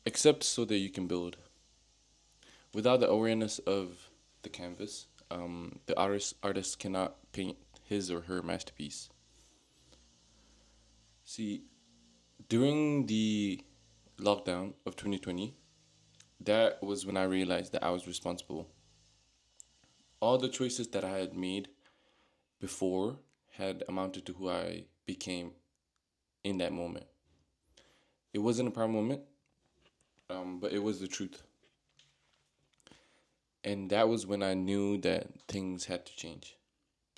Accept so that you can build. Without the awareness of the canvas, the artist cannot paint his or her masterpiece. See, during the lockdown of 2020, that was when I realized that I was responsible. All the choices that I had made before had amounted to who I became in that moment. It wasn't a proud moment, but it was the truth. And that was when I knew that things had to change.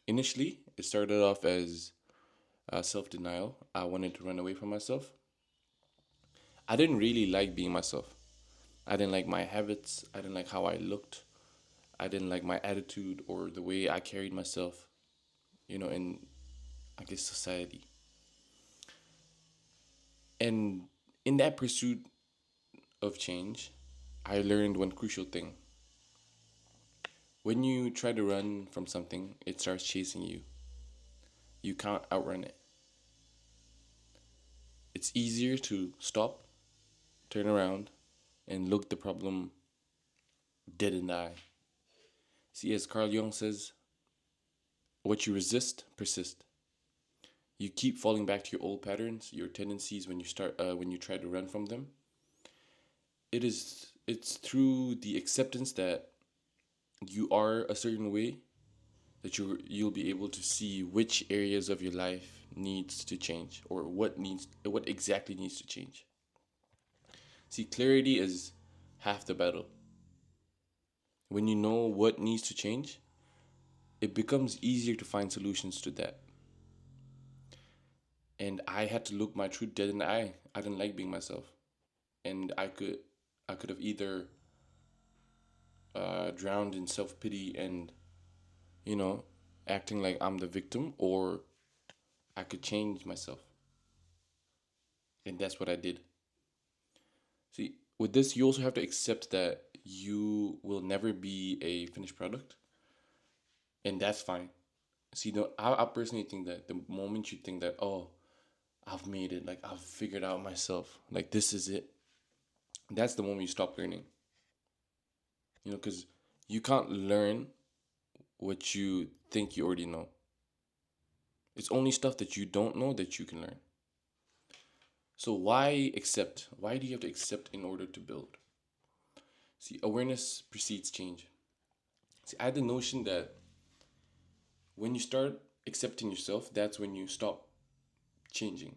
Initially, it started off as self denial. I wanted to run away from myself. I didn't really like being myself. I didn't like my habits. I didn't like how I looked. I didn't like my attitude or the way I carried myself, in, I guess, society. And in that pursuit of change, I learned one crucial thing. When you try to run from something, it starts chasing you. You can't outrun it. It's easier to stop, turn around, and look the problem dead in the eye. See, as Carl Jung says, what you resist persists. You keep falling back to your old patterns, your tendencies when you try to run from them. It's through the acceptance that you are a certain way that you'll be able to see which areas of your life needs to change or what exactly needs to change. See, clarity is half the battle. When you know what needs to change, it becomes easier to find solutions to that. And I had to look my truth dead in the eye. I didn't like being myself, and I could have either drowned in self pity and you know acting like I'm the victim, or I could change myself, and that's what I did. See, with this, you also have to accept that you will never be a finished product, and that's fine. See, no, I personally think that the moment you think that, oh, I've made it, like I've figured out myself, like this is it, that's the moment you stop learning. Because you can't learn what you think you already know. It's only stuff that you don't know that you can learn. So why accept? Why do you have to accept in order to build? See, awareness precedes change. See, I had the notion that when you start accepting yourself, that's when you stop changing.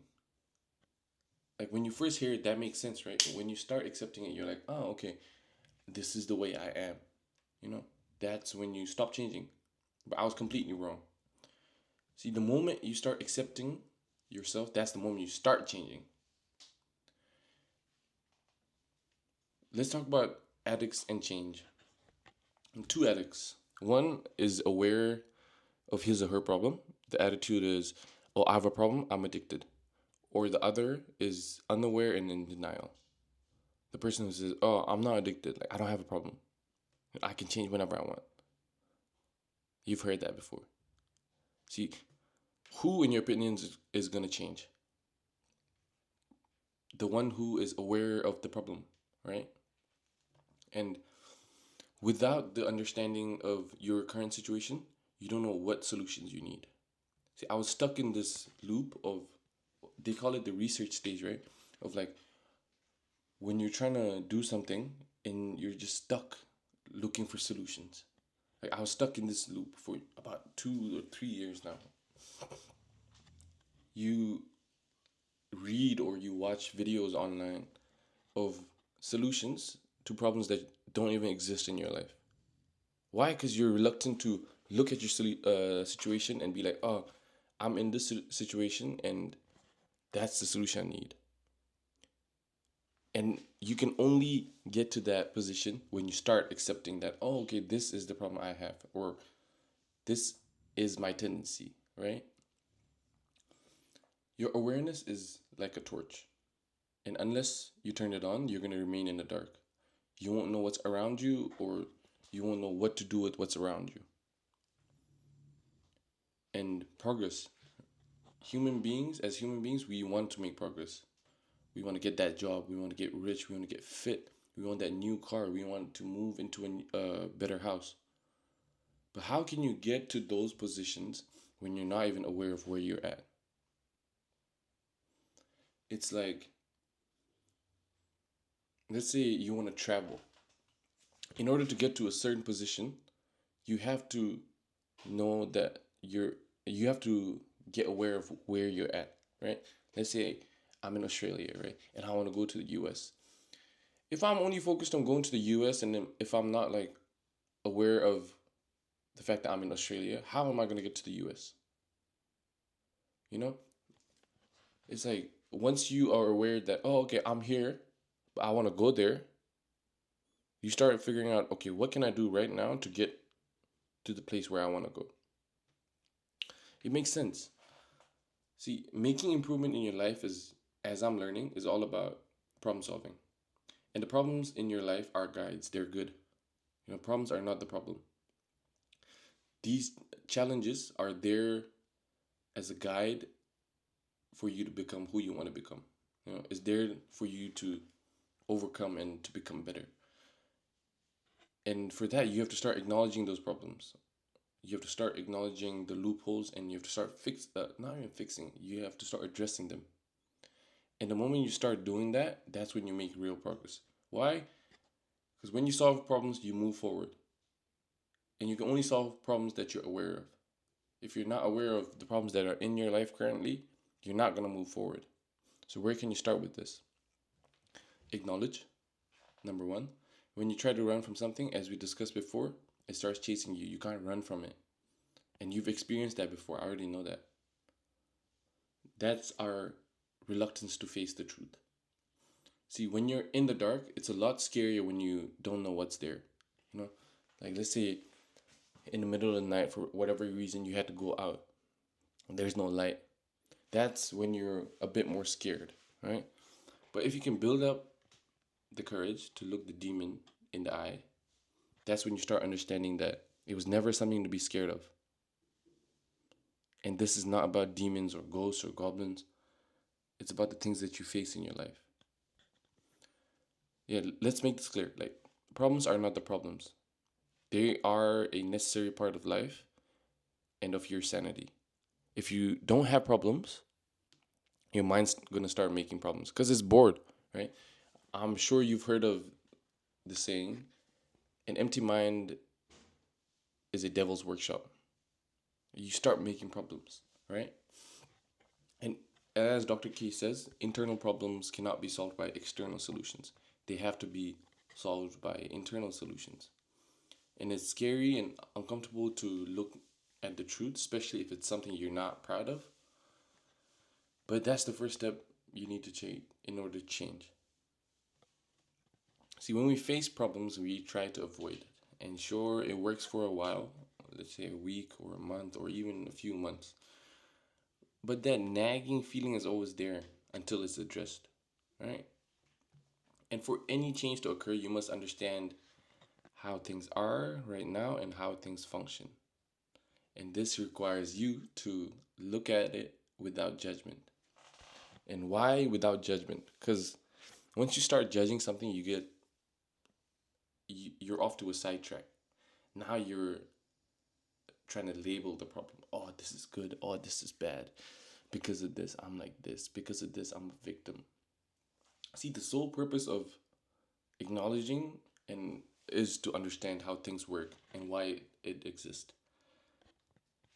Like when you first hear it, that makes sense, right? But when you start accepting it, you're like, oh, okay, this is the way I am. You know, that's when you stop changing. But I was completely wrong. See, the moment you start accepting yourself, that's the moment you start changing. Let's talk about addicts and change. Two addicts. One is aware of his or her problem. The attitude is, oh, I have a problem, I'm addicted. Or the other is unaware and in denial. The person who says, oh, I'm not addicted, like I don't have a problem. I can change whenever I want. You've heard that before. See, who in your opinion is going to change? The one who is aware of the problem, right? And without the understanding of your current situation, you don't know what solutions you need. See, I was stuck in this loop of, they call it the research stage, right? Of like when you're trying to do something and you're just stuck looking for solutions. Like I was stuck in this loop for about 2 or 3 years now. You read or you watch videos online of solutions to problems that don't even exist in your life. Why? Because you're reluctant to look at your situation and be like, oh, I'm in this situation and that's the solution I need. And you can only get to that position when you start accepting that, oh, okay, this is the problem I have, or this is my tendency, right? Your awareness is like a torch. And unless you turn it on, you're going to remain in the dark. You won't know what's around you, or you won't know what to do with what's around you. And progress. As human beings, we want to make progress. We want to get that job. We want to get rich. We want to get fit. We want that new car. We want to move into a better house. But how can you get to those positions when you're not even aware of where you're at? It's like, let's say you want to travel. In order to get to a certain position, you have to know that you have to get aware of where you're at, right? Let's say I'm in Australia, right? And I want to go to the US. If I'm only focused on going to the US, and then if I'm not like aware of the fact that I'm in Australia, how am I going to get to the US? You know? It's like once you are aware that, oh, okay, I'm here, but I want to go there, you start figuring out, okay, what can I do right now to get to the place where I want to go? It makes sense. See, making improvement in your life is, as I'm learning, is all about problem solving. And the problems in your life are guides, they're good. Problems are not the problem. These challenges are there as a guide for you to become who you want to become. It's there for you to overcome and to become better. And for that, you have to start acknowledging those problems. You have to start acknowledging the loopholes, and you have to start not even fixing. You have to start addressing them. And the moment you start doing that, that's when you make real progress. Why? Because when you solve problems, you move forward. And you can only solve problems that you're aware of. If you're not aware of the problems that are in your life currently, you're not going to move forward. So, where can you start with this? Acknowledge, number one. When you try to run from something, as we discussed before, it starts chasing you. You can't run from it. And you've experienced that before. I already know that. That's our reluctance to face the truth. See, when you're in the dark, it's a lot scarier when you don't know what's there. Like let's say in the middle of the night, for whatever reason, you had to go out. There's no light. That's when you're a bit more scared, right? But if you can build up the courage to look the demon in the eye, that's when you start understanding that it was never something to be scared of. And this is not about demons or ghosts or goblins. It's about the things that you face in your life. Yeah, let's make this clear. Like, problems are not the problems. They are a necessary part of life and of your sanity. If you don't have problems, your mind's gonna start making problems because it's bored, right? I'm sure you've heard of the saying, an empty mind is a devil's workshop. You start making problems, right? And as Dr. Key says, internal problems cannot be solved by external solutions. They have to be solved by internal solutions. And it's scary and uncomfortable to look at the truth, especially if it's something you're not proud of. But that's the first step you need to change in order to change. See, when we face problems, we try to avoid it. And sure, it works for a while, let's say a week or a month or even a few months. But that nagging feeling is always there until it's addressed, right? And for any change to occur, you must understand how things are right now and how things function. And this requires you to look at it without judgment. And why without judgment? Because once you start judging something, you're off to a sidetrack. Now you're trying to label the problem. Oh, this is good. Oh, this is bad. Because of this, I'm like this. Because of this, I'm a victim. See, the sole purpose of acknowledging and is to understand how things work and why it exists.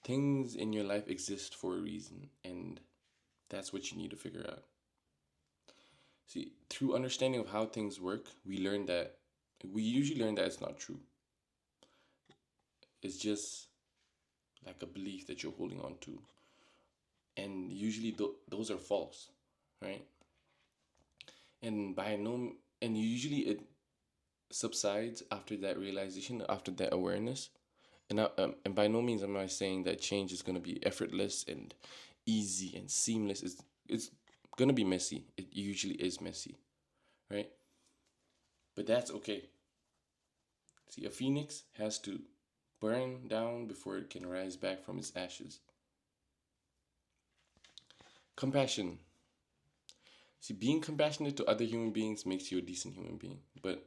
Things in your life exist for a reason, and that's what you need to figure out. See, through understanding of how things work, we usually learn that it's not true. It's just like a belief that you're holding on to. And usually those are false, right? And usually it subsides after that realization, after that awareness. And by no means am I saying that change is going to be effortless and easy and seamless. It's going to be messy. It usually is messy, right? But that's okay. See, a phoenix has to burn down before it can rise back from its ashes. Compassion. See, being compassionate to other human beings makes you a decent human being. But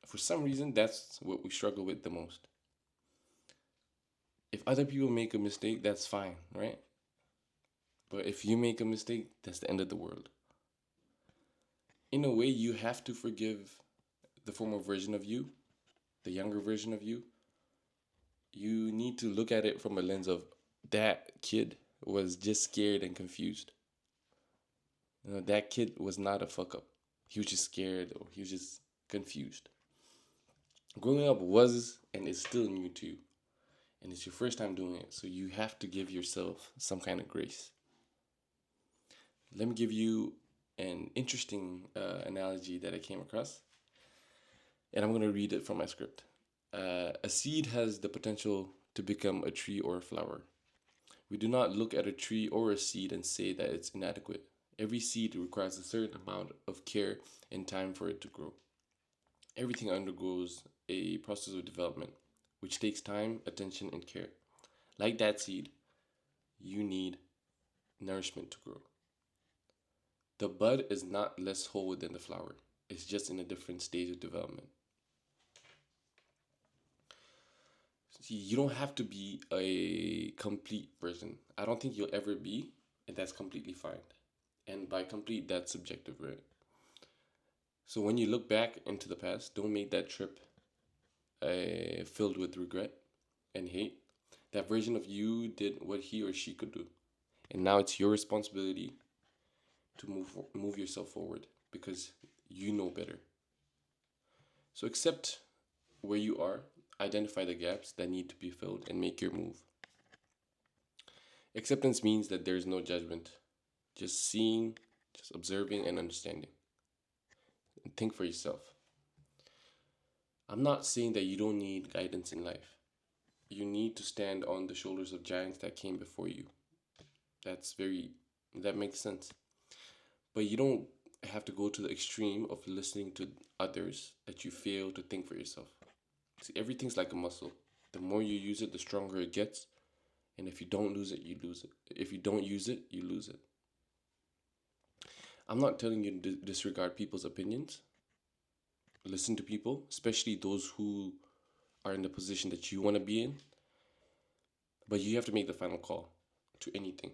for some reason, that's what we struggle with the most. If other people make a mistake, that's fine, right? But if you make a mistake, that's the end of the world. In a way, you have to forgive the former version of you, the younger version of you. You need to look at it from a lens of that kid was just scared and confused. That kid was not a fuck up. He was just scared or he was just confused. Growing up was and is still new to you, and it's your first time doing it, so you have to give yourself some kind of grace. Let me give you an interesting analogy that I came across, and I'm going to read it from my script. A seed has the potential to become a tree or a flower. We do not look at a tree or a seed and say that it's inadequate. Every seed requires a certain amount of care and time for it to grow. Everything undergoes a process of development, which takes time, attention, and care. Like that seed, you need nourishment to grow. The bud is not less whole than the flower, it's just in a different stage of development. See, you don't have to be a complete person. I don't think you'll ever be, and that's completely fine. And by complete, that's subjective, right? So when you look back into the past, don't make that trip filled with regret and hate. That version of you did what he or she could do, and now it's your responsibility to move yourself forward because you know better. So accept where you are, identify the gaps that need to be filled, and make your move. Acceptance means that there is no judgment, just seeing, just observing, and understanding. And think for yourself. I'm not saying that you don't need guidance in life. You need to stand on the shoulders of giants that came before you. That makes sense. But you don't have to go to the extreme of listening to others that you fail to think for yourself. See, everything's like a muscle. The more you use it, the stronger it gets. And if you don't lose it, you lose it. If you don't use it, you lose it. I'm not telling you to disregard people's opinions. Listen to people, especially those who are in the position that you want to be in. But you have to make the final call to anything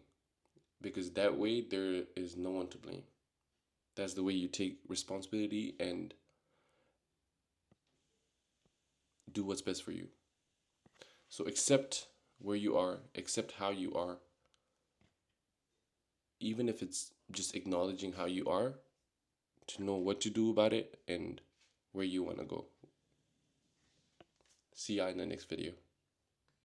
because that way there is no one to blame. That's the way you take responsibility and do what's best for you. So accept where you are, accept how you are, even if it's just acknowledging how you are, to know what to do about it and where you want to go. See ya in the next video.